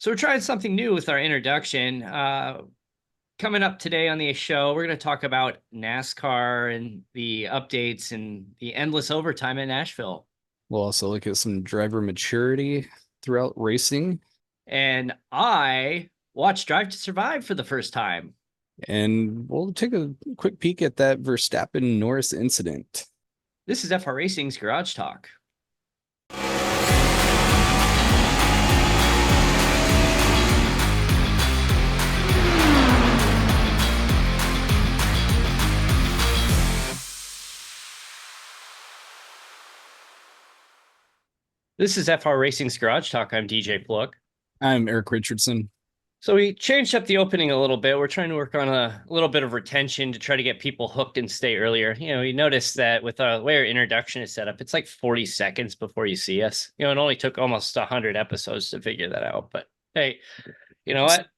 So we're trying something new with our introduction. Coming up today on the show, we're going to talk about NASCAR and the updates and the endless overtime in Nashville. We'll also look at some driver maturity throughout racing, And I watched Drive to Survive for the first time. and we'll take a quick peek at that Verstappen Norris incident. This is FR Racing's Garage Talk. This is FR Racing's Garage Talk. I'm DJ Pluck. I'm Eric Richardson. So we changed up the opening a little bit. We're trying to work on a little bit of retention to try to get people hooked and stay earlier. You notice that with the way our introduction is set up, it's like 40 seconds before you see us. It only took almost 100 episodes to figure that out. But hey, you know what?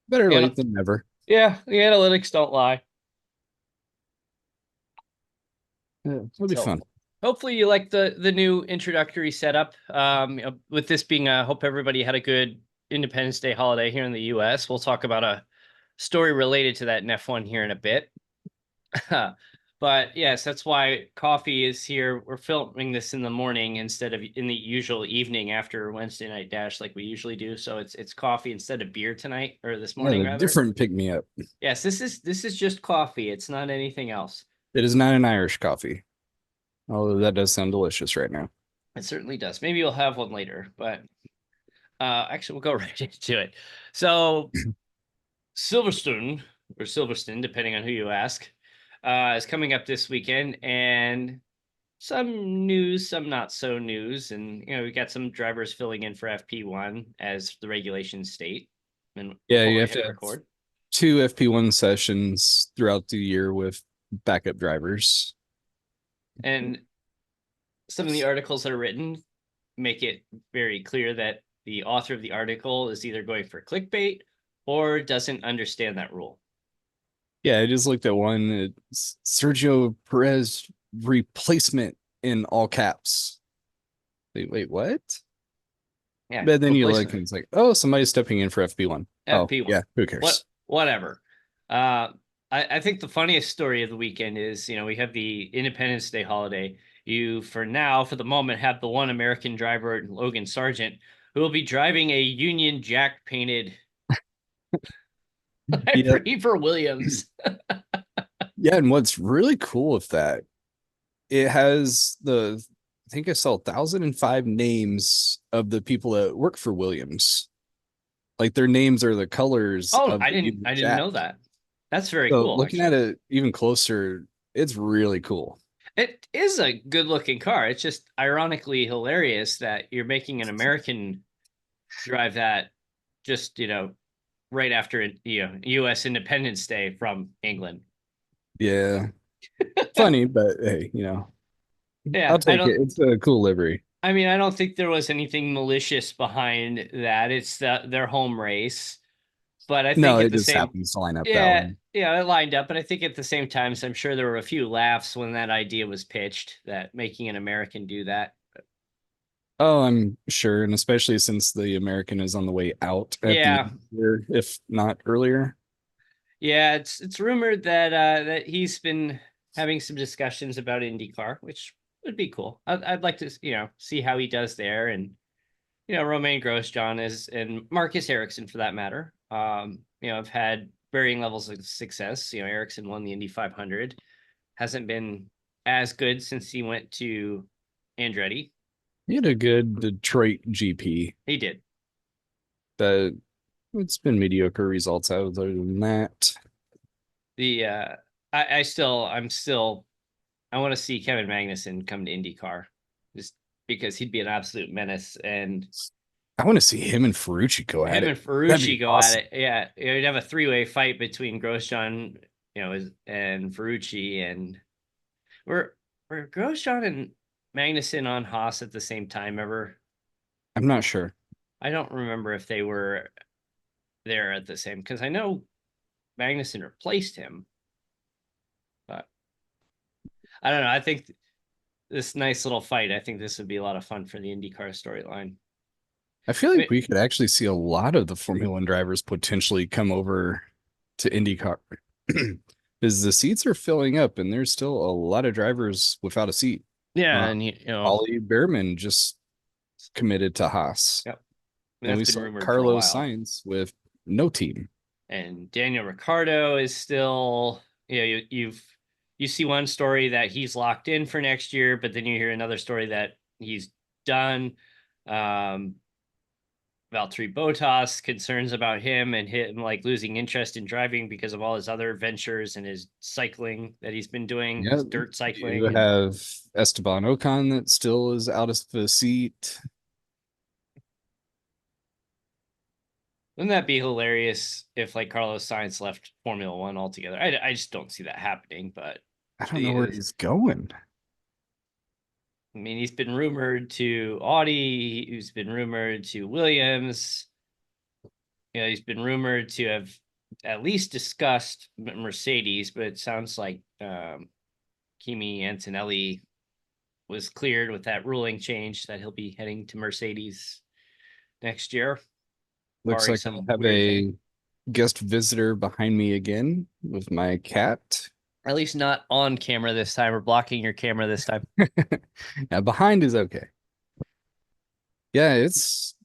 Better late than never. Yeah, the analytics don't lie. It'll be fun. Hopefully you like the new introductory setup. With this being, I hope everybody had a good Independence Day holiday here in the U.S. We'll talk about a story related to that in F1 here in a bit. But yes, that's why coffee is here. We're filming this in the morning instead of in the usual evening after Wednesday Night Dash like we usually do. So it's coffee instead of beer tonight, or this morning rather. Different pick me up. Yes, this is just coffee. It's not anything else. It is not an Irish coffee. Although that does sound delicious right now. It certainly does. Maybe you'll have one later, but actually we'll go right into it. So Silverstone or Silverstone, depending on who you ask, is coming up this weekend, and some news, some not so news, and we got some drivers filling in for FP1 as the regulations state. And yeah, you have to record 2 FP1 sessions throughout the year with backup drivers. And some of the articles that are written make it very clear that the author of the article is either going for clickbait or doesn't understand that rule. Yeah, I just looked at one. It's Sergio Perez replacement in all caps. Wait, what? Yeah, but then you look and it's like, oh, somebody's stepping in for FP1. FP1. Oh, yeah, who cares? Whatever. I think the funniest story of the weekend is, we have the Independence Day holiday. You, for the moment, have the one American driver, Logan Sargent, who will be driving a Union Jack painted for Williams. Yeah, and what's really cool with that, it has I think I saw 1,005 names of the people that work for Williams. Like their names are the colors. Oh, I didn't know that. That's very cool. Looking at it even closer, it's really cool. It is a good looking car. It's just ironically hilarious that you're making an American drive that just, right after, U.S. Independence Day from England. Yeah. Funny, but hey, Yeah, I'll take it. It's a cool livery. I mean, I don't think there was anything malicious behind that. It's their home race. But I think it just happens to line up that way. Yeah, it lined up. But I think at the same time, I'm sure there were a few laughs when that idea was pitched, that making an American do that. Oh, I'm sure. And especially since the American is on the way out at the end of the year, if not earlier. Yeah, it's rumored that he's been having some discussions about IndyCar, which would be cool. I'd like to, see how he does there. And, Romain Grosjean and Marcus Ericsson, for that matter, have had varying levels of success. Ericsson won the Indy 500. Hasn't been as good since he went to Andretti. He had a good Detroit GP. He did. But it's been mediocre results other than that. I want to see Kevin Magnussen come to IndyCar, just because he'd be an absolute menace. And I want to see him and Ferrucci go at it. Him and Ferrucci go at it. Yeah, you'd have a 3-way fight between Grosjean, and Ferrucci. And were Grosjean and Magnussen on Haas at the same time ever? I'm not sure. I don't remember if they were there at the same, because I know Magnussen replaced him, but I don't know. I think this nice little fight, I think this would be a lot of fun for the IndyCar storyline. I feel I like mean, we could actually see a lot of the Formula One drivers potentially come over to IndyCar because the seats are filling up and there's still a lot of drivers without a seat. yeah, Uh, and Ollie Behrman just committed to Haas, yep, and that's we been saw rumored for a Carlos while. Sainz with no team. And Daniel Ricciardo is still, you see one story that he's locked in for next year, but then you hear another story that he's done. Um, Valtteri Bottas, concerns about him and him like losing interest in driving because of all his other ventures and his cycling that he's been doing, Yeah, his dirt you cycling. And have Esteban Ocon that still is out of the seat. wouldn't that be hilarious if like Carlos Sainz left Formula One altogether? I just don't see that happening, but I don't know where uh, he's going. I mean, he's been rumored to Audi. He's been rumored to Williams. He's been rumored to have at least discussed Mercedes, but it sounds like Kimi Antonelli was cleared with that ruling change that he'll be heading to Mercedes next year, Looks barring like I some have weird thing. a guest visitor behind me again with my cat. At least not on camera this time or blocking your camera this time. Now behind is okay. Yeah, it's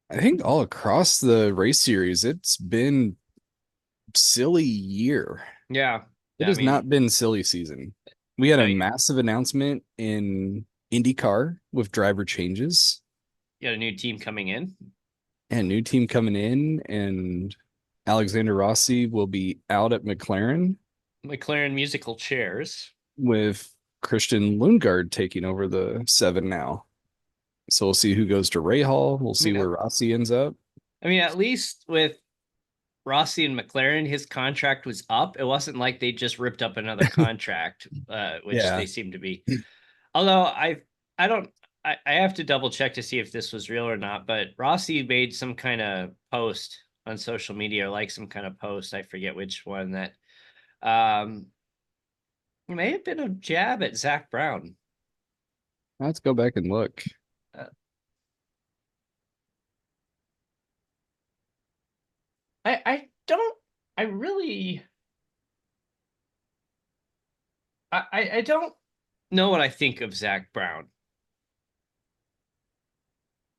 I think all across the race series, it's been silly year. Yeah. It I has mean, not been silly season. We had a you massive announcement in IndyCar with driver changes got a new team coming in. and new team coming in, and Alexander Rossi will be out at McLaren McLaren musical chairs. with Christian Lundgaard taking over the seven now. So we'll see who goes to Rahal. We'll I see mean, where Rossi ends up. at least with Rossi and McLaren, his contract was up. It wasn't like they just ripped up another contract, which Yeah, they seem to be. Although I don't, I have to double check to see if this was real or not. But Rossi made some kind of post on social media, or like some kind of post. I forget which one that um may have been a jab at Zach Brown. let's go back and look. Uh, I don't. I really. I don't know what I think of Zach Brown.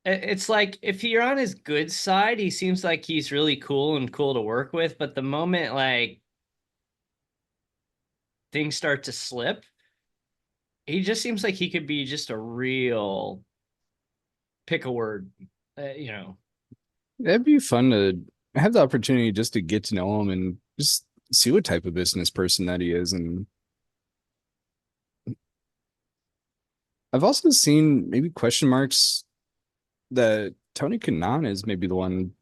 It's like if you're on his good side, he seems like he's really cool and cool to work with. But the moment like things start to slip, he just seems like he could be just a real pick a word, you know. It'd be fun to have the opportunity just to get to know him and just see what type of business person that he is. And I've also seen maybe question marks that Tony Kanaan is maybe the one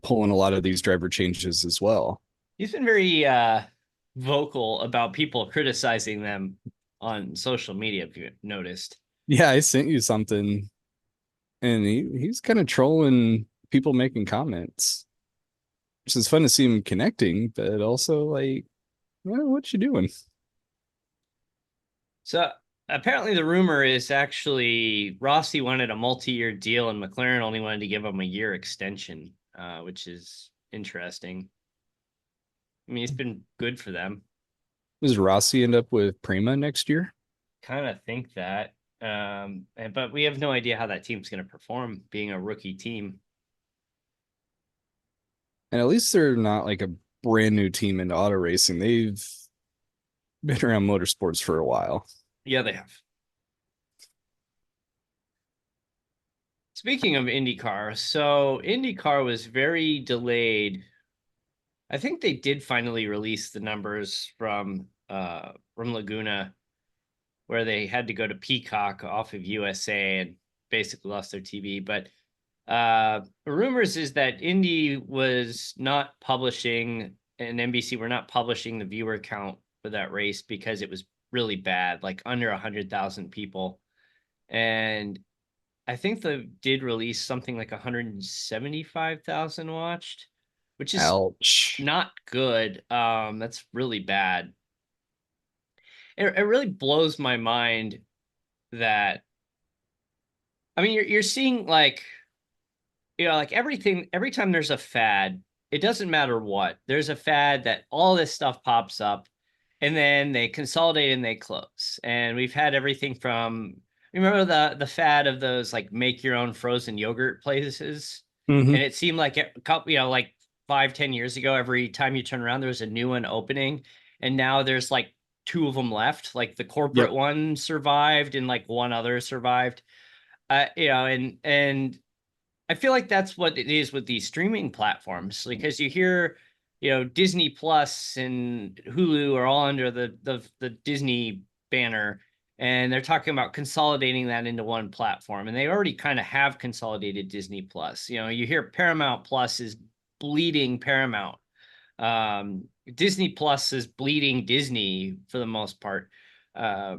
pulling a lot of these driver changes as well. He's been very vocal about people criticizing them on social media. If you noticed, Yeah, I sent you something and he's kind of trolling people making comments, which is fun to see him connecting, but also like, well, what you doing? so apparently the rumor is actually Rossi wanted a multi-year deal and McLaren only wanted to give him a year extension, which is interesting. I mean, it's been good for them. Does Rossi end up with Prima next year? Kind of think that. But we have no idea how that team's going to perform being a rookie team. And at least they're not like a brand new team in auto racing. They've been around motorsports for a while. Yeah, they have. Speaking of IndyCar, so IndyCar was very delayed. I think they did finally release the numbers from Laguna, where they had to go to Peacock off of USA and basically lost their TV. But rumors is that Indy was not publishing and NBC were not publishing the viewer count for that race because it was really bad, like under 100,000 people. And I think they did release something like 175,000 watched, which is Ouch. not good. That's really bad. It really blows my mind that I mean, you're seeing like, like everything, every time there's a fad, it doesn't matter what, there's a fad that all this stuff pops up and then they consolidate and they close. And we've had everything from, remember the fad of those like make your own frozen yogurt places? Mm-hmm. And it seemed like a couple, like 5-10 years ago, every time you turn around, there was a new one opening. And now there's like two of them left. Like the corporate Yep. one survived and like one other survived. And I feel like that's what it is with these streaming platforms, because you hear, Disney Plus and Hulu are all under the Disney banner, and they're talking about consolidating that into one platform, and they already kind of have consolidated Disney Plus. You hear Paramount Plus is bleeding Paramount. Disney Plus is bleeding Disney for the most part. Uh,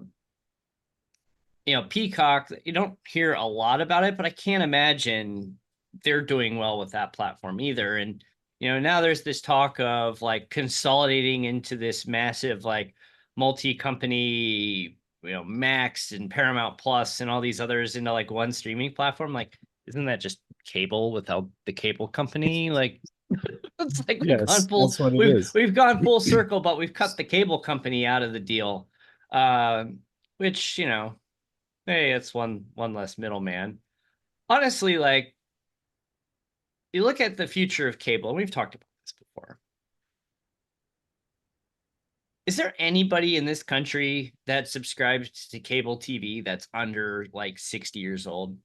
Peacock, you don't hear a lot about it, but I can't imagine they're doing well with that platform either. And, now there's this talk of like consolidating into this massive, like multi-company, Max and Paramount Plus and all these others into like one streaming platform. Like, isn't that just cable without the cable company? Like, it's like Yes, that's what it is. we've gone full circle, but we've cut the cable company out of the deal. Which, hey, it's one less middleman. Honestly, like, you look at the future of cable, and we've talked about this before. Is there anybody in this country that subscribes to cable TV that's under like 60 years old?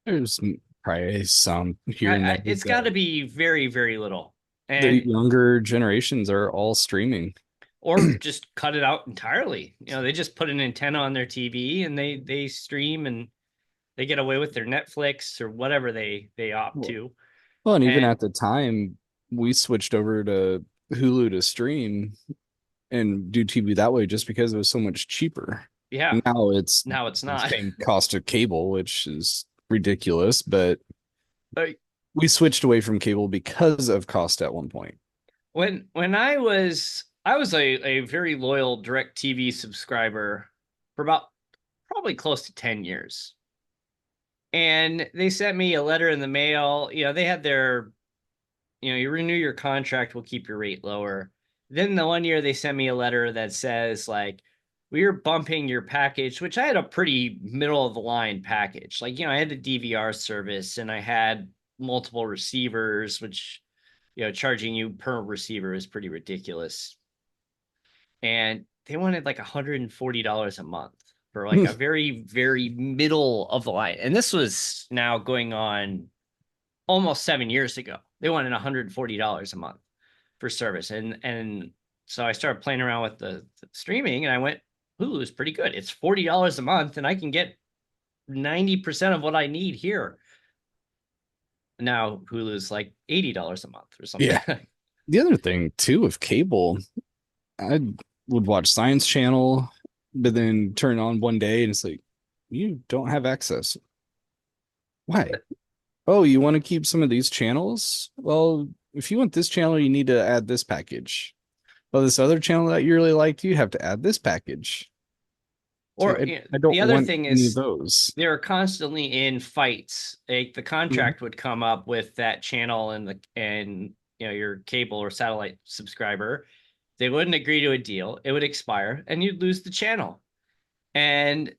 There's probably some here and there. It's got to be very, very little. The And younger generations are all streaming. or just cut it out entirely. They just put an antenna on their TV and they stream and they get away with their Netflix or whatever they opt Well, to. well, and even And at the time, we switched over to Hulu to stream and do TV that way just because it was so much cheaper. yeah, Now it's now it's the not. same cost of cable, which is ridiculous, but Uh, we switched away from cable because of cost at one point. when I was a very loyal DirecTV subscriber for about probably close to 10 years. And they sent me a letter in the mail. They had their, you renew your contract, we'll keep your rate lower. Then the one year they sent me a letter that says like, we are bumping your package, which I had a pretty middle of the line package. Like, I had the DVR service and I had multiple receivers, which, charging you per receiver is pretty ridiculous. And they wanted like $140 a month for like a very, very middle of the line. And this was now going on almost 7 years ago. They wanted $140 a month for service. And so I started playing around with the streaming and I went, Hulu is pretty good. It's $40 a month and I can get 90% of what I need here. Now Hulu's like $80 a month or something. Yeah. The other thing too with cable, I would watch Science Channel, but then turn on one day and it's like, you don't have access. Why? Oh, you want to keep some of these channels? Well, if you want this channel, you need to add this package. Well, this other channel that you really liked, you have to add this package. Or I don't the other want thing any of is those. they're constantly in fights. Like the contract would come up with that channel and your cable or satellite subscriber. They wouldn't agree to a deal. It would expire and you'd lose the channel. And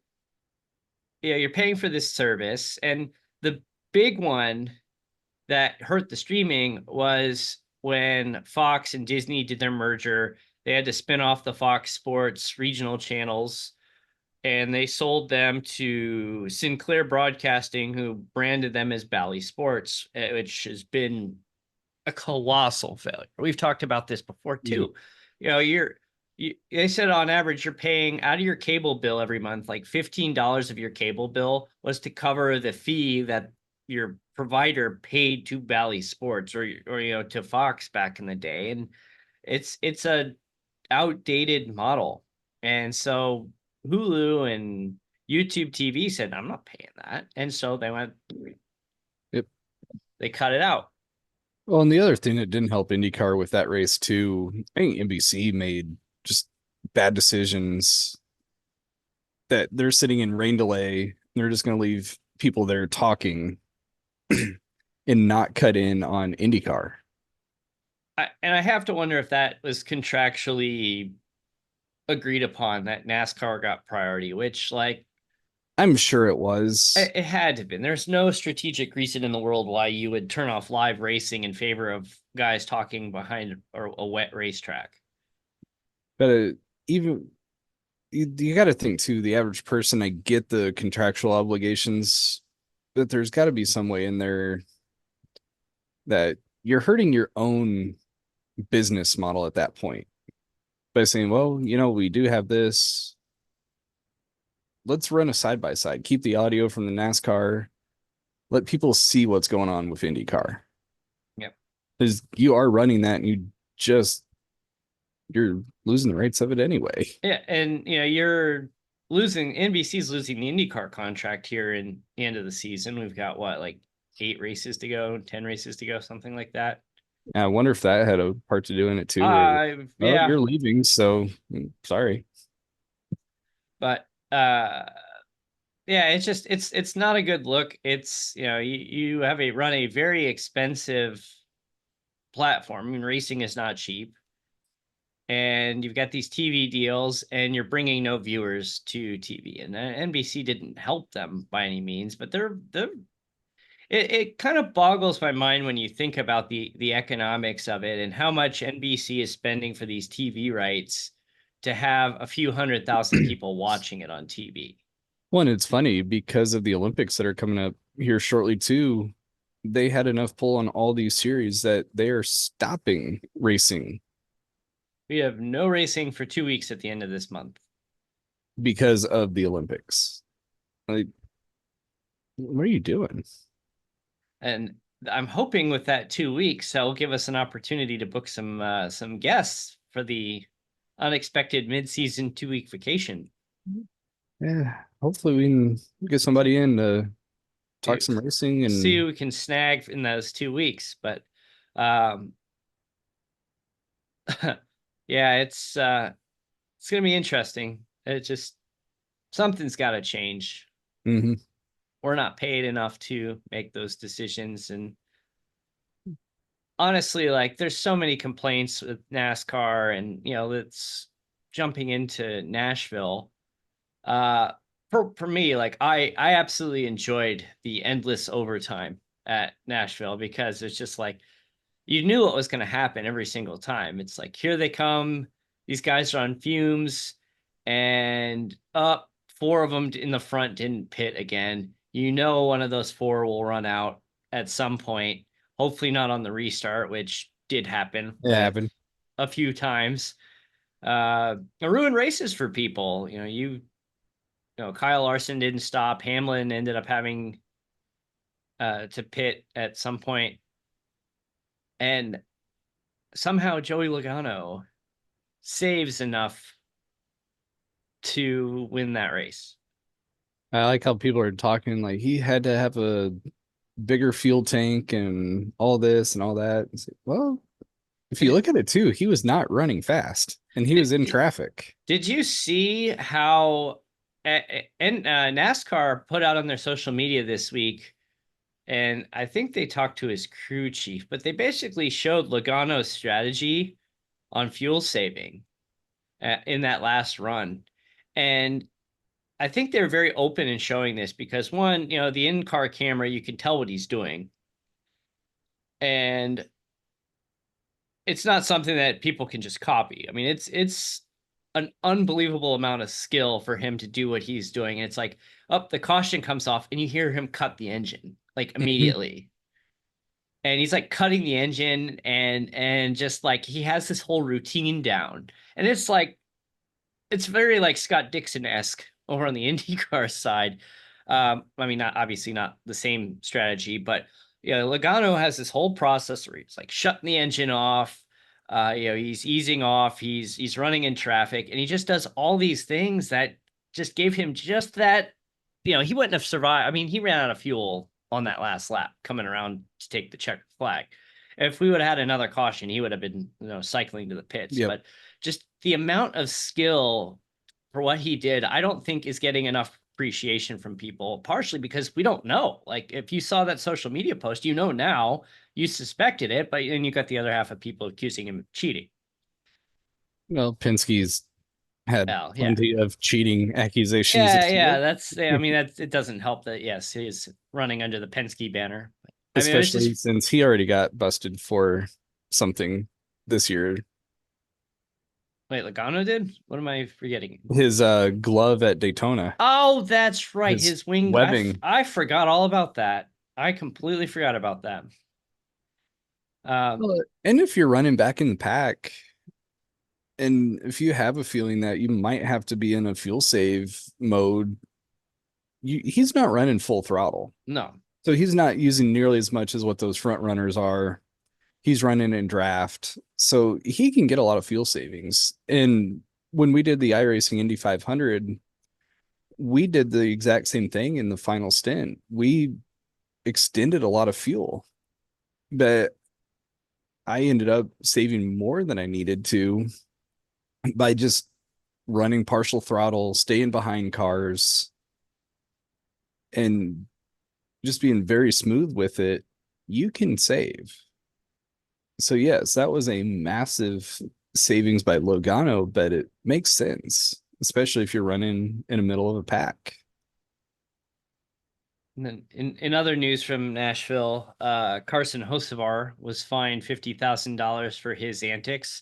you're paying for this service. And the big one that hurt the streaming was when Fox and Disney did their merger. They had to spin off the Fox Sports regional channels and they sold them to Sinclair Broadcasting, who branded them as Bally Sports, which has been a colossal failure. We've talked about this before too. They said on average you're paying out of your cable bill every month, like $15 of your cable bill was to cover the fee that your provider paid to Bally Sports or to Fox back in the day, and it's a outdated model, and so Hulu and YouTube TV said, I'm not paying that. And so they went, Yep. They cut it out. Well, and the other thing that didn't help IndyCar with that race too, I think NBC made just bad decisions that they're sitting in rain delay They're just going to leave people there talking and not cut in on IndyCar. And I have to wonder if that was contractually agreed upon, that NASCAR got priority, which, like, I'm sure it was. it had to have been. There's no strategic reason in the world why you would turn off live racing in favor of guys talking behind a wet racetrack. But even you got to think too, the average person, I get the contractual obligations, but there's got to be some way in there that you're hurting your own business model at that point by saying, well, we do have this. Let's run a side by side, keep the audio from the NASCAR, let people see what's going on with IndyCar. Yep. Because you are running that and you're losing the rights of it anyway. Yeah, and you're losing, NBC's losing the IndyCar contract here in the end of the season. We've got what, like 8 races to go, 10 races to go, something like that. I wonder if that had a part to do in it too. Or, oh, Yeah, you're leaving, so sorry. but yeah, it's not a good look. It's you have run a very expensive platform. I mean, racing is not cheap, and you've got these TV deals, and you're bringing no viewers to TV. And NBC didn't help them by any means, but it kind of boggles my mind when you think about the economics of it and how much NBC is spending for these TV rights to have a few 100,000 people watching it on TV. One, it's funny because of the Olympics that are coming up here shortly too. They had enough pull on all these series that they are stopping racing We have no racing for 2 weeks at the end of this month. because of the Olympics. Like, what are you doing? And I'm hoping with that 2 weeks, that will give us an opportunity to book some guests for the unexpected mid-season 2-week vacation. Yeah, hopefully we can get somebody in to talk some racing and see who we can snag in those 2 weeks. But yeah, it's gonna be interesting. It just, something's got to change. Mhm. We're not paid enough to make those decisions, and honestly, like, there's so many complaints with NASCAR, and it's jumping into Nashville. Uh, for me, like, I absolutely enjoyed the endless overtime at Nashville, because it's just like, you knew what was going to happen every single time. It's like, here they come. These guys are on fumes, and up 4 of them in the front didn't pit again. One of those 4 will run out at some point. Hopefully not on the restart, which did happen it happened. a few times. Ruin races for people. Kyle Larson didn't stop. Hamlin ended up having to pit at some point, and somehow Joey Logano saves enough to win that race. I like how people are talking like he had to have a bigger fuel tank and all this and all that. Well, if you look at it too, he was not running fast and he was in traffic. Did you see how NASCAR put out on their social media this week? And I think they talked to his crew chief, but they basically showed Logano's strategy on fuel saving in that last run. And I think they're very open in showing this because, one, the in-car camera, you can tell what he's doing. And it's not something that people can just copy. I mean, it's an unbelievable amount of skill for him to do what he's doing. And it's like, the caution comes off and you hear him cut the engine like immediately. And he's like cutting the engine, and just like, he has this whole routine down. And it's like, it's very like Scott Dixon-esque over on the IndyCar side. I mean, obviously not the same strategy, but Logano has this whole process where he's like shutting the engine off. He's easing off. He's running in traffic, and he just does all these things that just gave him just that. He wouldn't have survived. I mean, he ran out of fuel on that last lap coming around to take the checkered flag. If we would have had another caution, he would have been cycling to the pits. But just the amount of skill for what he did, I don't think is getting enough appreciation from people, partially because we don't know. Like, if you saw that social media post, now, you suspected it, but then you got the other half of people accusing him of cheating. Well, Penske's had Well, yeah. plenty of cheating accusations Yeah, this yeah, year, it doesn't help that, yes, he is running under the Penske banner. I mean, it's especially just since he already got busted for something this year. wait, Logano did? What am I forgetting? His glove at Daytona, Oh, that's right. his His wing. webbing. I forgot all about that. I completely forgot about that. Um, Well, and if you're running back in the pack, and if you have a feeling that you might have to be in a fuel save mode, he's not running full throttle. no, So he's not using nearly as much as what those front runners are. He's running in draft. So he can get a lot of fuel savings. And when we did the iRacing Indy 500, we did the exact same thing in the final stint. We extended a lot of fuel, but I ended up saving more than I needed to by just running partial throttle, staying behind cars, and just being very smooth with it. You can save. So yes, that was a massive savings by Logano, but it makes sense, especially if you're running in the middle of a pack. and then in other news from Nashville, Carson Hocevar was fined $50,000 for his antics.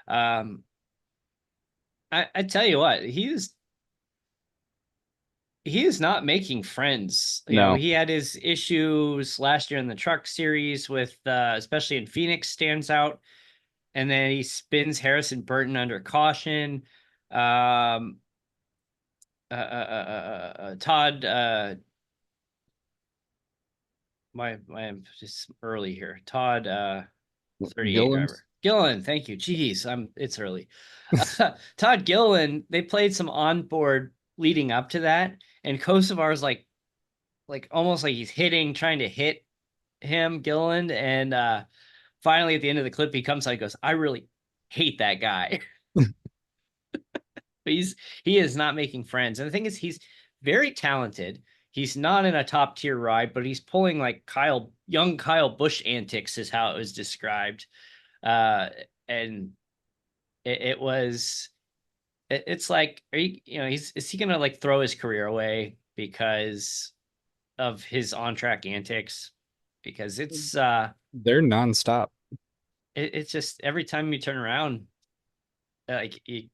Um, I tell you what, he is not making friends. No, He had his issues last year in the truck series with, especially in Phoenix, stands out. And then he spins Harrison Burton under caution. Um, Todd, I'm just early here. Todd, 38 Gilliland. driver. Gillen, thank you. Jeez, it's early. Todd Gillen, they played some onboard leading up to that, and Kosovar's like almost like he's trying to hit him, Gilliland, and finally at the end of the clip he comes out and goes, I really hate that guy. But he is not making friends. And the thing is, he's very talented. He's not in a top tier ride, but he's pulling like young Kyle Busch antics, is how it was described. Uh, and it was, it's like, is he gonna like throw his career away because of his on track antics? Because They're nonstop. it's just every time you turn around, like you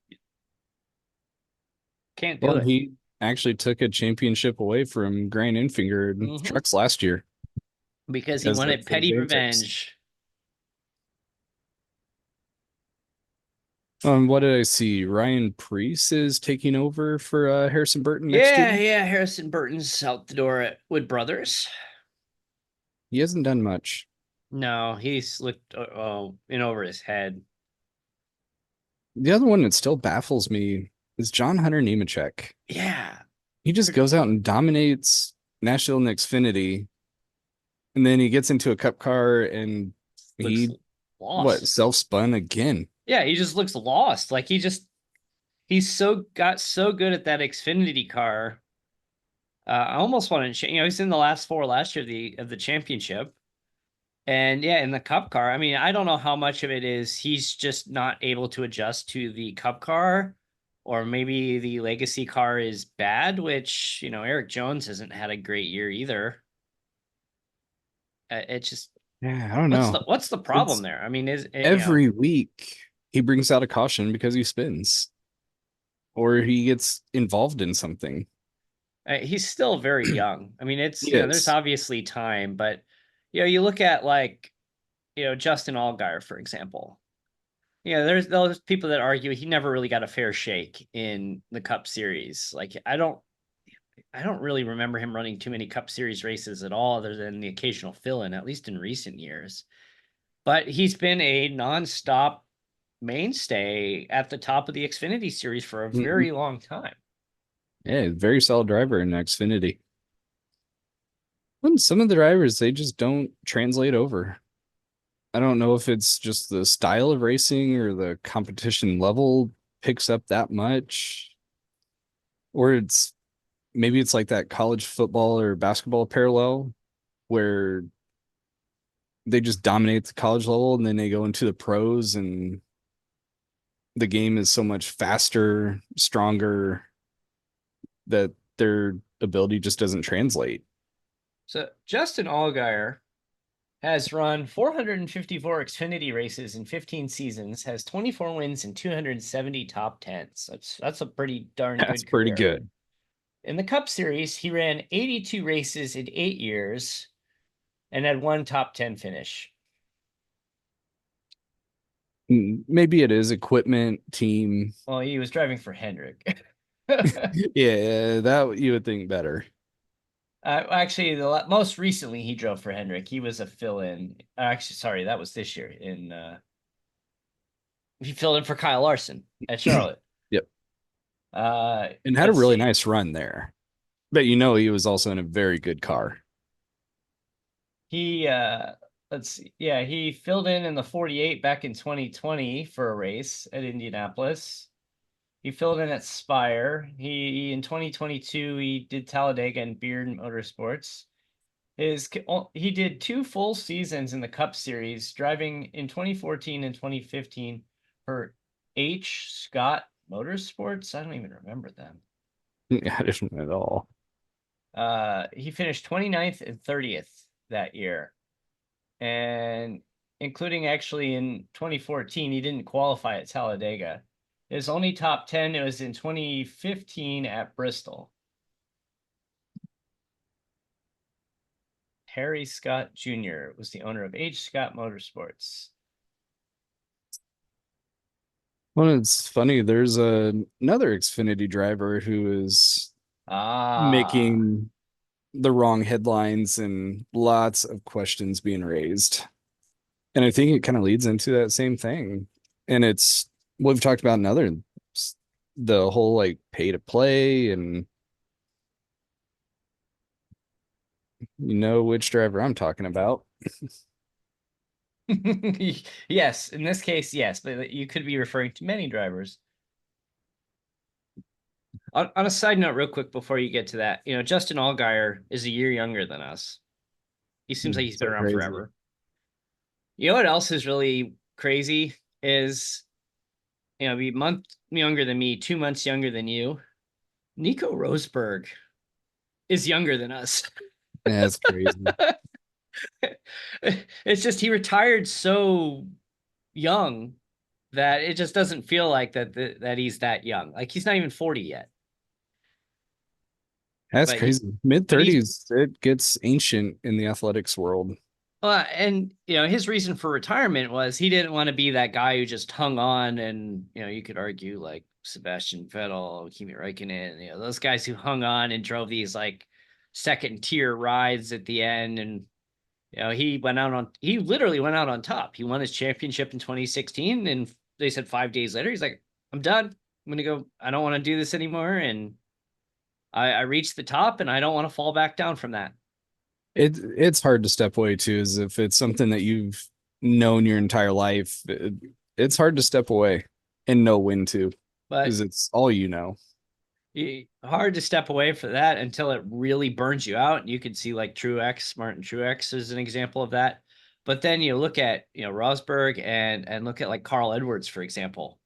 can't do Well, it. he actually took a championship away from Grant Enfinger in Mhm. trucks last year Because he because of wanted his petty antics. revenge. What did I see? Ryan Preece is taking over for Harrison Burton next year. Yeah, yeah. Harrison Burton's out the door at Wood Brothers. He hasn't done much. No, he's looked in over his head. The other one that still baffles me is John Hunter Nemechek. Yeah, He just goes out and dominates Nashville and Xfinity, and then he gets into a cup car and looks he lost. self-spun again. Yeah, he just looks lost. Like he's got so good at that Xfinity car. I almost wanted to, he's in the last four last year of the championship. And yeah, in the cup car, I mean, I don't know how much of it is he's just not able to adjust to the cup car, or maybe the legacy car is bad, which, Eric Jones hasn't had a great year either. It's just, Yeah, I don't know. what's the problem It's there? I mean, is it, every week he brings out a caution because he spins or he gets involved in something. he's still very young. I mean, He there's is. obviously time, but you look at like, Justin Allgaier, for example. Yeah, there's those people that argue he never really got a fair shake in the Cup Series. Like I don't really remember him running too many Cup Series races at all, other than the occasional fill-in, at least in recent years. But he's been a nonstop mainstay at the top of the Xfinity Series for a Mhm. very long time. Yeah, very solid driver in Xfinity. And some of the drivers, they just don't translate over. I don't know if it's just the style of racing or the competition level picks up that much, or it's maybe it's like that college football or basketball parallel where they just dominate the college level and then they go into the pros and the game is so much faster, stronger that their ability just doesn't translate. So Justin Allgaier has run 454 Xfinity races in 15 seasons, has 24 wins and 270 top tens. That's a pretty darn That's good pretty career. good. In the Cup Series, he ran 82 races in 8 years and had one top 10 finish. Maybe it is equipment, team. Well, he was driving for Hendrick. Yeah, that you would think better. Actually, most recently he drove for Hendrick. He was a fill-in. Actually, sorry, that was this year. He filled in for Kyle Larson at Charlotte. Yep. And had a Let's really see. nice run there. But you know he was also in a very good car. He let's see. Yeah, he filled in the 48 back in 2020 for a race at Indianapolis. He filled in at Spire. He in 2022 he did Talladega and Beard Motorsports. He did 2 full seasons in the Cup Series, driving in 2014 and 2015 for H. Scott Motorsports. I don't even remember them. I didn't at all. He finished 29th and 30th that year. And including actually in 2014, he didn't qualify at Talladega. His only top 10 it was in 2015 at Bristol. Harry Scott Jr. was the owner of H. Scott Motorsports. Well, it's funny. There's another Xfinity driver who is Ah, making the wrong headlines and lots of questions being raised. And I think it kind of leads into that same thing. And it's what we've talked about in other the whole like pay to play and you know which driver I'm talking about. yes. In this case, yes, but you could be referring to many drivers. On a side note, real quick before you get to that, Justin Allgaier is a year younger than us. He seems like he's been So around crazy. forever. You know what else is really crazy is, be a month younger than me, 2 months younger than you. Nico Rosberg is younger than us. Yeah, that's crazy. It's just he retired so young that it just doesn't feel like that he's that young. Like he's not even 40 yet. That's But he crazy. Mid but he's 30s, it gets ancient in the athletics world. and his reason for retirement was he didn't want to be that guy who just hung on, and you could argue like Sebastian Vettel, Kimi Räikkönen, those guys who hung on and drove these like second tier rides at the end. And he literally went out on top. He won his championship in 2016, and they said 5 days later he's like, I'm done. I'm gonna go. I don't want to do this anymore, and I reached the top, and I don't want to fall back down from that. It's hard to step away too, as if it's something that you've known your entire life. It's hard to step away and know when to, But because it's all you know. hard to step away for that until it really burns you out. And you can see like Truex, Martin Truex is an example of that. But then you look at Rosberg and look at like Carl Edwards, for example.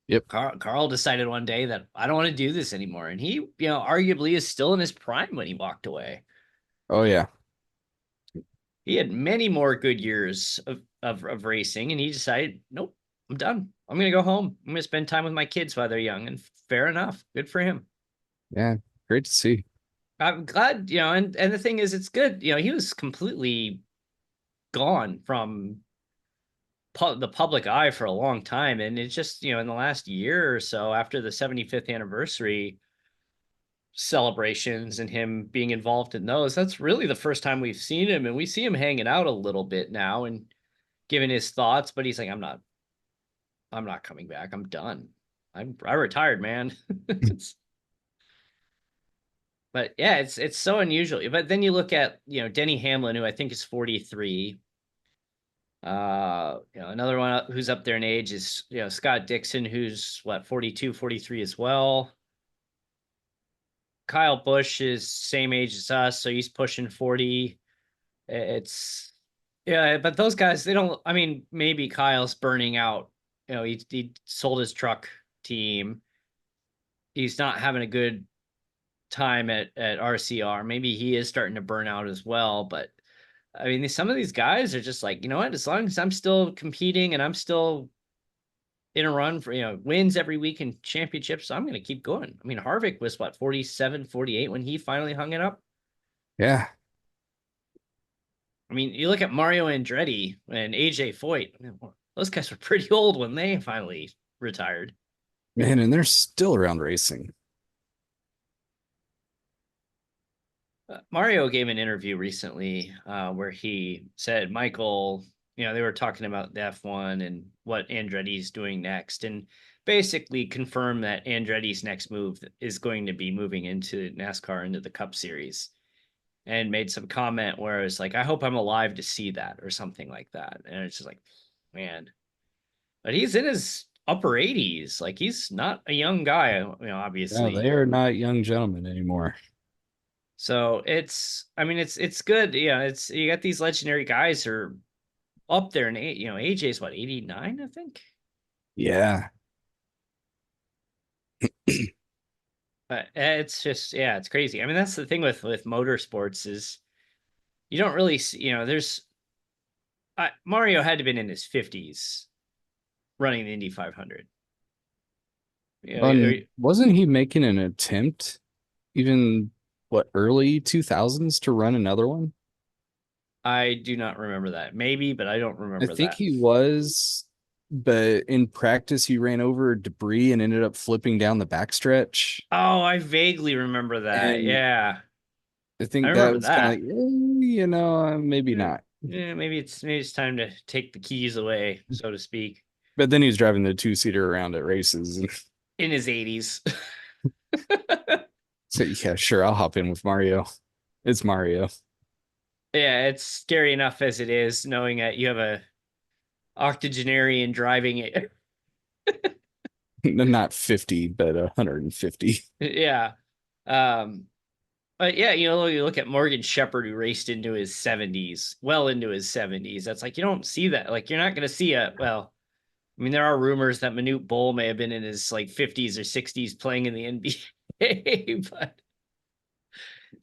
Yep. Carl decided one day that I don't want to do this anymore, and he arguably is still in his prime when he walked away. Oh yeah. He had many more good years of racing, and he decided, nope, I'm done. I'm gonna go home. I'm gonna spend time with my kids while they're young, and fair enough, good for him. Yeah. Great to see. I'm glad, and the thing is, it's good. He was completely gone from the public eye for a long time, and it's just in the last year or so after the 75th anniversary celebrations and him being involved in those, that's really the first time we've seen him, and we see him hanging out a little bit now and giving his thoughts. But he's like, I'm not coming back. I'm done. I retired, man. But yeah, it's so unusual. But then you look at Denny Hamlin, who I think is 43. Another one who's up there in age is Scott Dixon, who's what, 42, 43 as well. Kyle Busch is same age as us, so he's pushing 40. It's yeah, but those guys, they don't. I mean, maybe Kyle's burning out. He sold his truck team. He's not having a good time at RCR. Maybe he is starting to burn out as well. But I mean, some of these guys are just like, you know what? As long as I'm still competing and I'm still in a run for wins every week in championships, I'm going to keep going. I mean, Harvick was what, 47, 48 when he finally hung it up. Yeah, I mean, you look at Mario Andretti and AJ Foyt. Those guys were pretty old when they finally retired. man, and they're still around racing. Mario gave an interview recently where he said, Michael, they were talking about the F1 and what Andretti's doing next, and basically confirmed that Andretti's next move is going to be moving into NASCAR, into the Cup Series, and made some comment where it's like, I hope I'm alive to see that, or something like that. And it's just like, man, but he's in his upper 80s. Like, he's not a young guy, Yeah, obviously. they are not young gentlemen anymore. So I mean, it's good. Yeah, it's, you got these legendary guys who are up there in age. AJ's what, 89, I think. Yeah. It's just, yeah, it's crazy. I mean, that's the thing with motorsports is you don't really see, there's Mario had to have been in his 50s running the Indy 500. Wasn't he making an attempt even what early 2000s to run another one? I do not remember that. Maybe, but I don't I remember think that. he was, but in practice he ran over debris and ended up flipping down the backstretch. Oh, I vaguely remember that. And Yeah, I I think that remember was kind of that. like, maybe not. Yeah, maybe it's time to take the keys away, so to speak, But then he was driving the two-seater around at races. And in his 80s. so yeah, sure, I'll hop in with Mario. It's Mario. Yeah, it's scary enough as it is, knowing that you have a octogenarian driving it. Not 50, but 150. Yeah. Um, but yeah, you look at Morgan Shepherd, who raced into his 70s, well into his 70s. That's like, you don't see that. Like, you're not going to see well, I mean, there are rumors that Manute Bull may have been in his like 50s or 60s playing in the NBA, but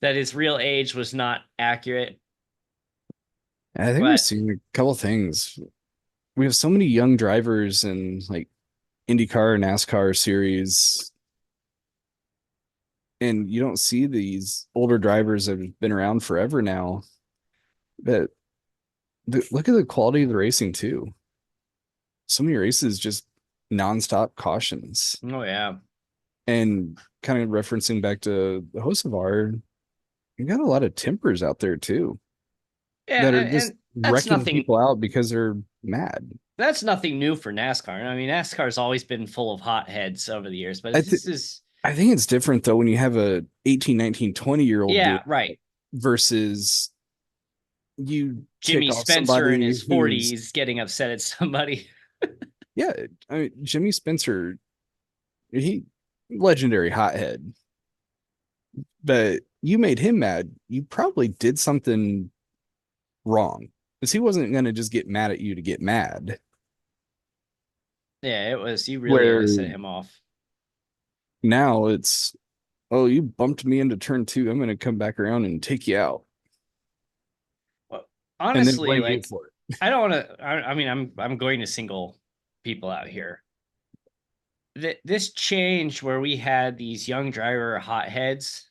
that his real age was not accurate. I think we're But seeing a couple things. We have so many young drivers in like IndyCar, NASCAR series, and you don't see these older drivers that have been around forever now. But look at the quality of the racing too. So many races just nonstop cautions. oh yeah, And kind of referencing back to the Hocevar, you got a lot of tempers out there too yeah, that are just and that's wrecking nothing. people out because they're mad. That's nothing new for NASCAR. I mean, NASCAR's always been full of hotheads over the years, but I think this is, I think it's different though when you have a 18, 19, 20-year old yeah, doing it right. versus you tick Jimmy off Spencer in somebody his who's, 40s getting upset at somebody. yeah, I mean, Jimmy Spencer, he legendary hothead, but you made him mad. You probably did something wrong because he wasn't going to just get mad at you to get mad. Yeah, it was. You really had to Where set him off. now it's, oh, you bumped me into turn two. I'm going to come back around and take you out Well, and then honestly, blame you like, for it. I don't want to. I mean, I'm going to single people out here. This change where we had these young driver hotheads,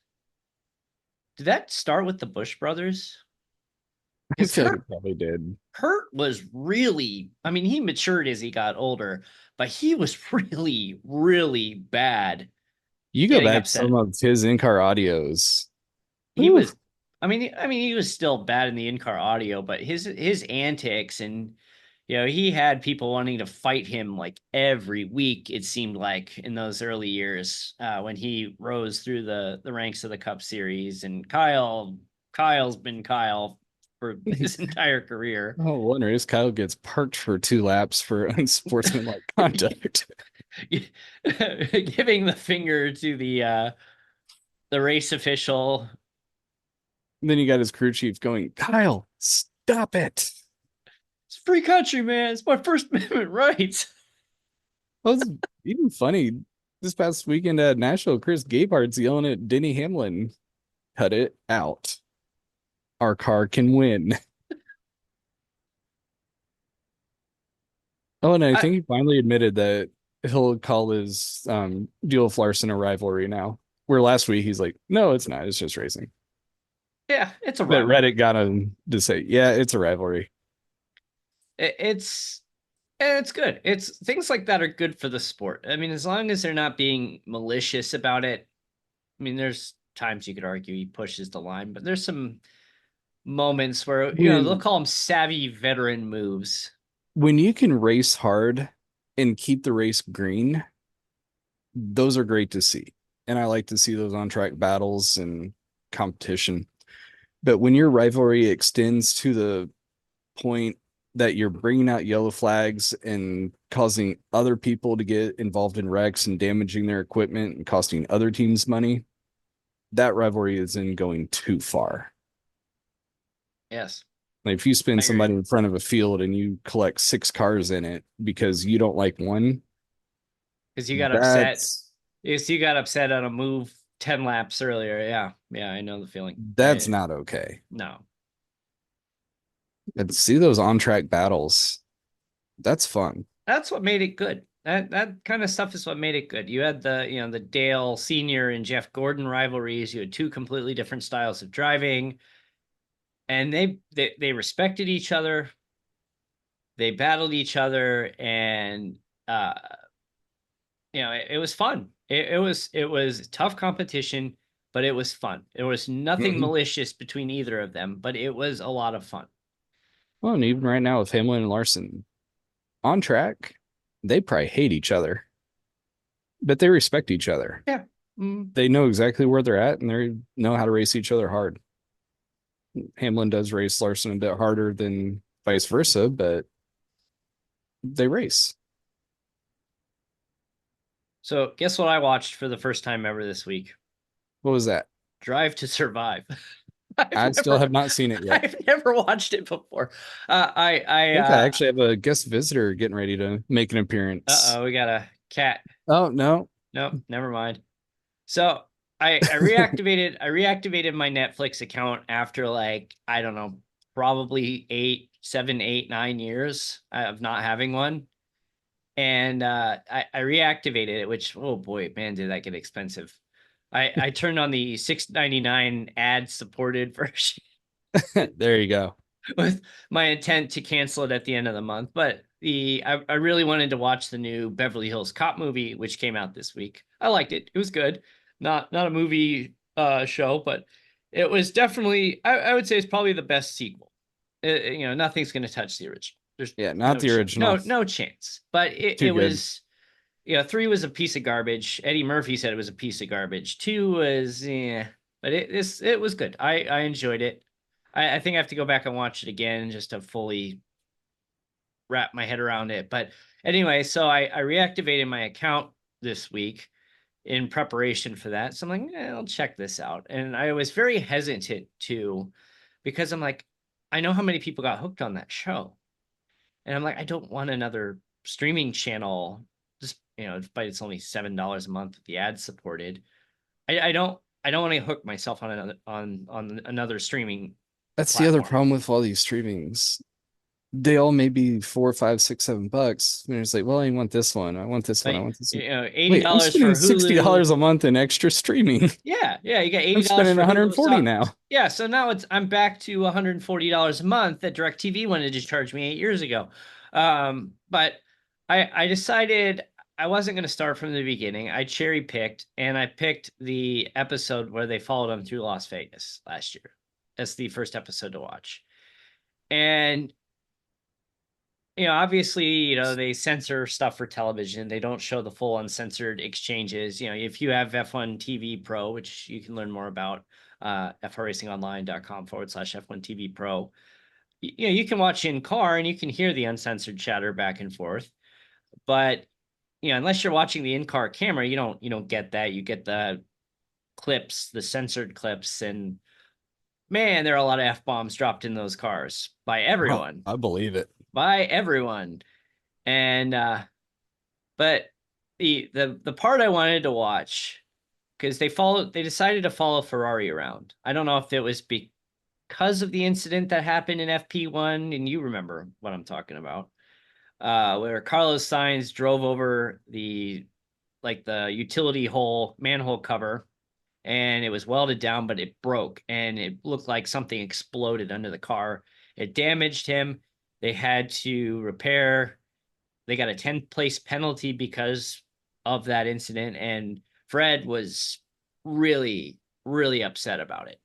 did that start with the Bush brothers? I Because feel like Kurt it probably did. Kurt was really, I mean, he matured as he got older, but he was really, really bad You go getting back to upset. some of his in-car audios. He Whew. was, I mean, he was still bad in the in-car audio, but his antics, and he had people wanting to fight him like every week. It seemed like in those early years when he rose through the ranks of the Cup Series, and Kyle's been Kyle for his entire career. Oh, one race Kyle gets parked for 2 laps for unsportsmanlike conduct. Giving the finger to the the race official. And then you got his crew chief going, Kyle, stop it. It's free country, man. It's my First Amendment rights. Well, it's even funny. This past weekend at Nashville, Chris Gabehart's yelling at Denny Hamlin, cut it out. Our car can win. Oh, and I I, think he finally admitted that he'll call his deal with Larson a rivalry now. Where last week he's like, no, it's not. It's just racing. yeah, it's a But rivalry. Reddit got him to say, yeah, it's a rivalry. It's good. It's things like that are good for the sport. I mean, as long as they're not being malicious about it. I mean, there's times you could argue he pushes the line, but there's some moments where they'll When call them savvy veteran moves. when you can race hard and keep the race green, those are great to see. And I like to see those on track battles and competition. But when your rivalry extends to the point that you're bringing out yellow flags and causing other people to get involved in wrecks and damaging their equipment and costing other teams money, that rivalry is in going too far. Yes, Like if you spin I agree. somebody in front of a field and you collect 6 cars in it because you don't like one, Because you got upset. that's Yes, you got upset on a move 10 laps earlier. Yeah, yeah, I know the feeling. that's not okay. No, And see those on track battles. That's fun. that's what made it good. That kind of stuff is what made it good. You had the Dale Senior and Jeff Gordon rivalries. You had two completely different styles of driving, and they respected each other. They battled each other, and uh, it was fun. It was tough competition, but it was fun. There was nothing Mhm. malicious between either of them, but it was a lot of fun. Well, and even right now with Hamlin and Larson on track, they probably hate each other, but they respect each other. Yeah. Mm. They know exactly where they're at and they know how to race each other hard. Hamlin does race Larson a bit harder than vice versa, but they race. So guess what I watched for the first time ever this week? What was that? Drive to Survive. I've I still never have not seen it yet. I've never watched it before. I think I actually have a guest visitor getting ready to make an appearance. We got a cat. Oh, no. Nope, never mind. So I reactivated my Netflix account after like, I don't know, probably 8, 7, 8, 9 years of not having one. And I reactivated it, which, oh boy, man, did that get expensive. I turned on the $6.99 ad supported version There you go. with my intent to cancel it at the end of the month. But I really wanted to watch the new Beverly Hills Cop movie, which came out this week. I liked it. It was good. Not a movie show, but it was definitely, I would say it's probably the best sequel. Nothing's going to touch the original. There's Yeah, not the no original. no chance. But it Too good. was, 3 was a piece of garbage. Eddie Murphy said it was a piece of garbage. 2 was, yeah, but it was good. I enjoyed it. I think I have to go back and watch it again just to fully wrap my head around it. But anyway, so I reactivated my account this week in preparation for that. So I'm like, I'll check this out. And I was very hesitant to, because I'm like, I know how many people got hooked on that show. And I'm like, I don't want another streaming channel. Just, but it's only $7 a month with the ad supported. I don't want to hook myself on another streaming That's the other platform. problem with all these streamings. They all may be $4, $5, $6, $7. And it's like, well, I want this one. I want this one. I Like, want this one. eighty Wait, I'm dollars spending for $60 Hulu. a month in extra streaming. Yeah, you got I'm $80 spending for Hulu 140 Soft. now. Yeah, so now I'm back to $140 a month that DirecTV wanted to charge me 8 years ago. But I decided I wasn't going to start from the beginning. I cherry picked, and I picked the episode where they followed him through Las Vegas last year. That's the first episode to watch. And obviously, they censor stuff for television. They don't show the full uncensored exchanges. If you have F1 TV Pro, which you can learn more about, frracingonline.com/F1 TV Pro, you can watch in car and you can hear the uncensored chatter back and forth. But, unless you're watching the in-car camera, you don't get that. You get the clips, the censored clips, and man, there are a lot of F-bombs dropped in those cars by Oh, everyone. I believe it. By everyone. And but the part I wanted to watch, because they decided to follow Ferrari around. I don't know if it was because of the incident that happened in FP1, and you remember what I'm talking about, where Carlos Sainz drove over the utility hole manhole cover, and it was welded down, but it broke, and it looked like something exploded under the car. It damaged him. They had to repair. They got a 10th place penalty because of that incident, and Fred was really, really upset about it.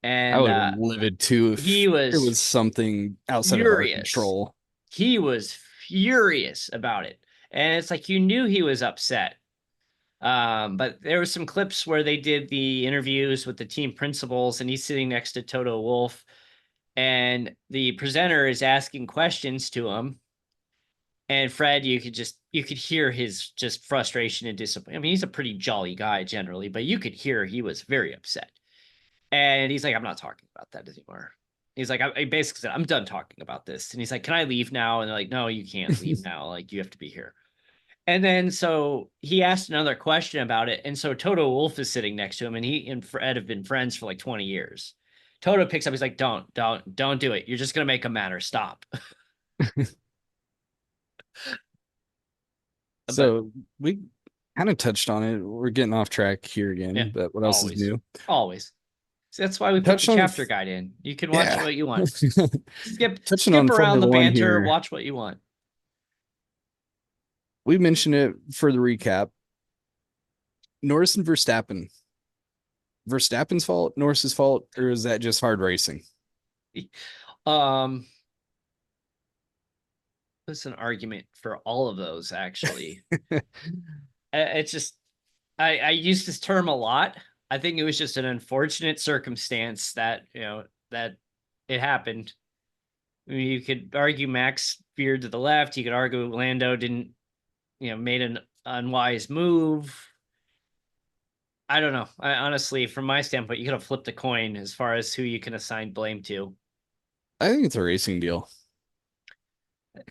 I And would have livid too he if it was was something outside of our furious. control. He was furious about it. And it's like you knew he was upset. But there were some clips where they did the interviews with the team principals, and he's sitting next to Toto Wolff, and the presenter is asking questions to him. And Fred, you could hear his just frustration and disappointment. I mean, he's a pretty jolly guy generally, but you could hear he was very upset. And he's like, I'm not talking about that anymore. He's like, I basically said, I'm done talking about this. And he's like, can I leave now? And they're like, no, you can't leave now. Like, you have to be here. And then so he asked another question about it. And so Toto Wolff is sitting next to him, and he and Fred have been friends for like 20 years. Toto picks up, he's like, don't do it. You're just gonna make a matter. Stop. But So we kind of touched on it. We're getting off track here yeah, again, but what else is always. new? Always. So that's why we put the Touched on, chapter guide in. You can watch yeah. what you want. Touching Skip on around the Formula One banter, here. watch what you want. We mentioned it for the recap. Norris and Verstappen. Verstappen's fault, Norris's fault, or is that just hard racing? Um, there's an argument for all of those, actually. It's just I use this term a lot. I think it was just an unfortunate circumstance that that it happened. I mean, you could argue Max veered to the left. You could argue Lando didn't, made an unwise move. I don't know. I honestly, from my standpoint, you could have flipped a coin as far as who you can assign blame to. I think it's a racing deal.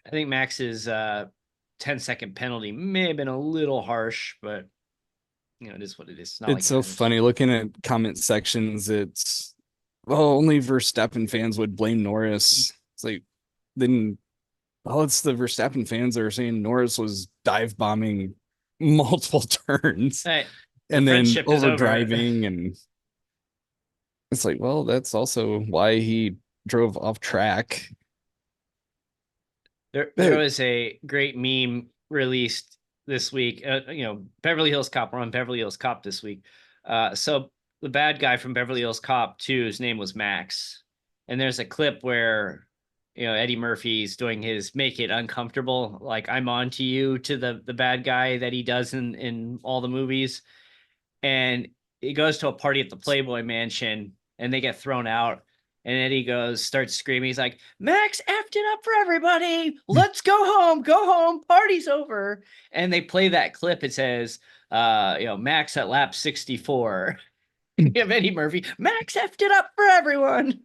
I think Max's 10-second penalty may have been a little harsh, but it is what it is. It's not It's like so funny looking at comment sections. It's, well, only Verstappen fans would blame Norris. It's like, then, well, it's the Verstappen fans that are saying Norris was dive bombing multiple turns hey, the and then friendship is over over. driving. And it's like, well, that's also why he drove off track. There was a great meme released this week. Beverly Hills Cop. We're on Beverly Hills Cop this week. So the bad guy from Beverly Hills Cop 2, his name was Max. And there's a clip where Eddie Murphy's doing his make it uncomfortable, like I'm on to you, to the bad guy that he does in all the movies. And he goes to a party at the Playboy Mansion, and they get thrown out. And Eddie starts screaming. He's like, Max effed it up for everybody. Let's go home. Go home. Party's over. And they play that clip. It says, Max at lap 64. You have Eddie Murphy. Max effed it up for everyone.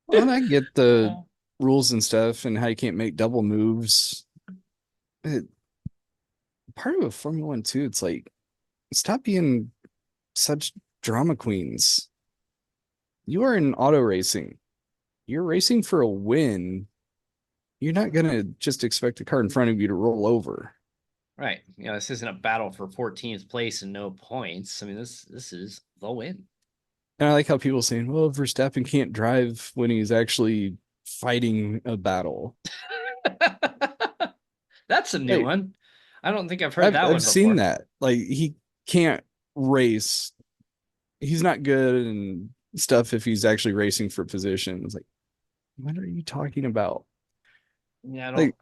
Well, and I get the rules and stuff and how you can't make double moves. Part of a Formula One too, it's like, stop being such drama queens. You are in auto racing. You're racing for a win. You're not gonna just expect the car in front of you to roll over. Right. This isn't a battle for 14th place and no points. I mean, this is the win. And I like how people saying, well, Verstappen can't drive when he's actually fighting a battle. That's a new Hey, one. I don't think I've heard that one I've seen before. that. Like, he can't race. He's not good and stuff if he's actually racing for position. It's like, what are you talking about? Yeah, Like,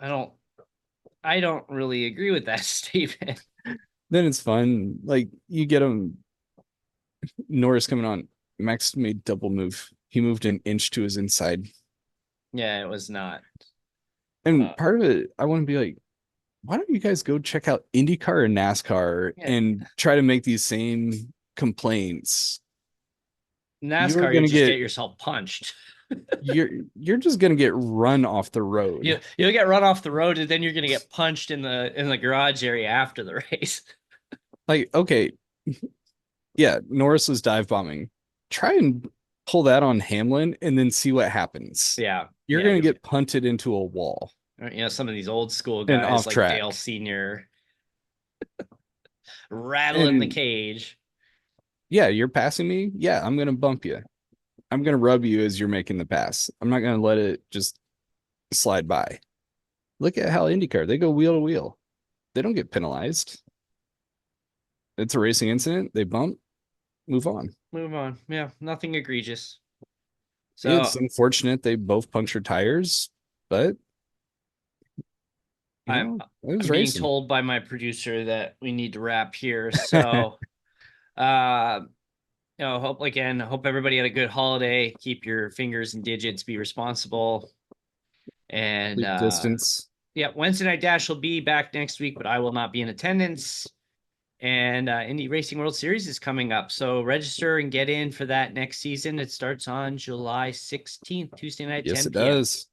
I don't really agree with that statement. then it's fun. Like, you get him, Norris coming on. Max made double move. He moved an inch to his inside. Yeah, it was not. And part of it, I want to be like, why don't you guys go check out IndyCar and NASCAR Yeah, and try to make these same complaints? You're NASCAR, you gonna just get get yourself punched. you're you're just gonna get run off the You road. you'll get run off the road, and then you're gonna get punched in the garage area after the race. Like, okay, yeah, Norris was dive bombing. Try and pull that on Hamlin and then see what happens. Yeah, You're yeah, gonna get punted into a wall some of these old school and guys off like Dale track. Senior rattling the And cage. yeah, you're passing me. Yeah, I'm gonna bump you. I'm gonna rub you as you're making the pass. I'm not gonna let it just slide by. Look at how IndyCar, they go wheel to wheel. They don't get penalized. It's a racing incident. They bump, move on. Move on. Yeah, nothing egregious. It's So unfortunate they both punctured tires, but I'm it was I'm being racing. told by my producer that we need to wrap here. So uh hope everybody had a good holiday. Keep your fingers and digits, be responsible. And Keep distance. yeah, Wednesday Night Dash will be back next week, but I will not be in attendance. And Indy Racing World Series is coming up. So register and get in for that next season. It starts on July 16th, Tuesday night, Yes, 10 it p.m. does.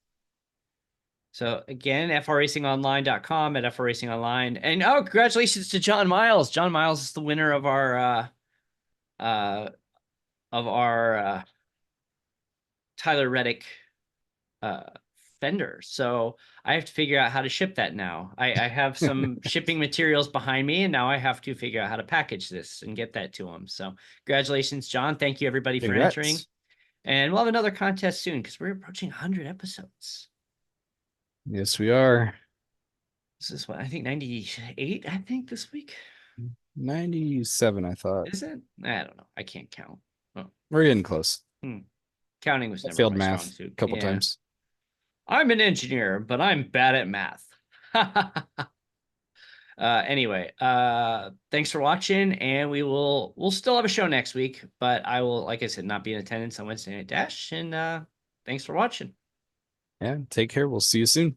So again, frracingonline.com at frracingonline. And oh, congratulations to John Miles. John Miles is the winner of uh our Tyler Reddick uh fender. So I have to figure out how to ship that now. I have some shipping materials behind me, and now I have to figure out how to package this and get that to him. So congratulations, John. Thank you everybody for entering. Congrats. And we'll have another contest soon because we're approaching 100 episodes. Yes, we are. This is what I think 98, I think, this week. 97, I thought. Is it? I don't know. I can't count. Oh. We're getting close. Counting was I never failed my strong math suit. a couple Yeah. times. I'm an engineer, but I'm bad at math. Anyway, thanks for watching, and we'll still have a show next week, but I will, like I said, not be in attendance on Wednesday Night Dash. And thanks for watching. Yeah, take care. We'll see you soon.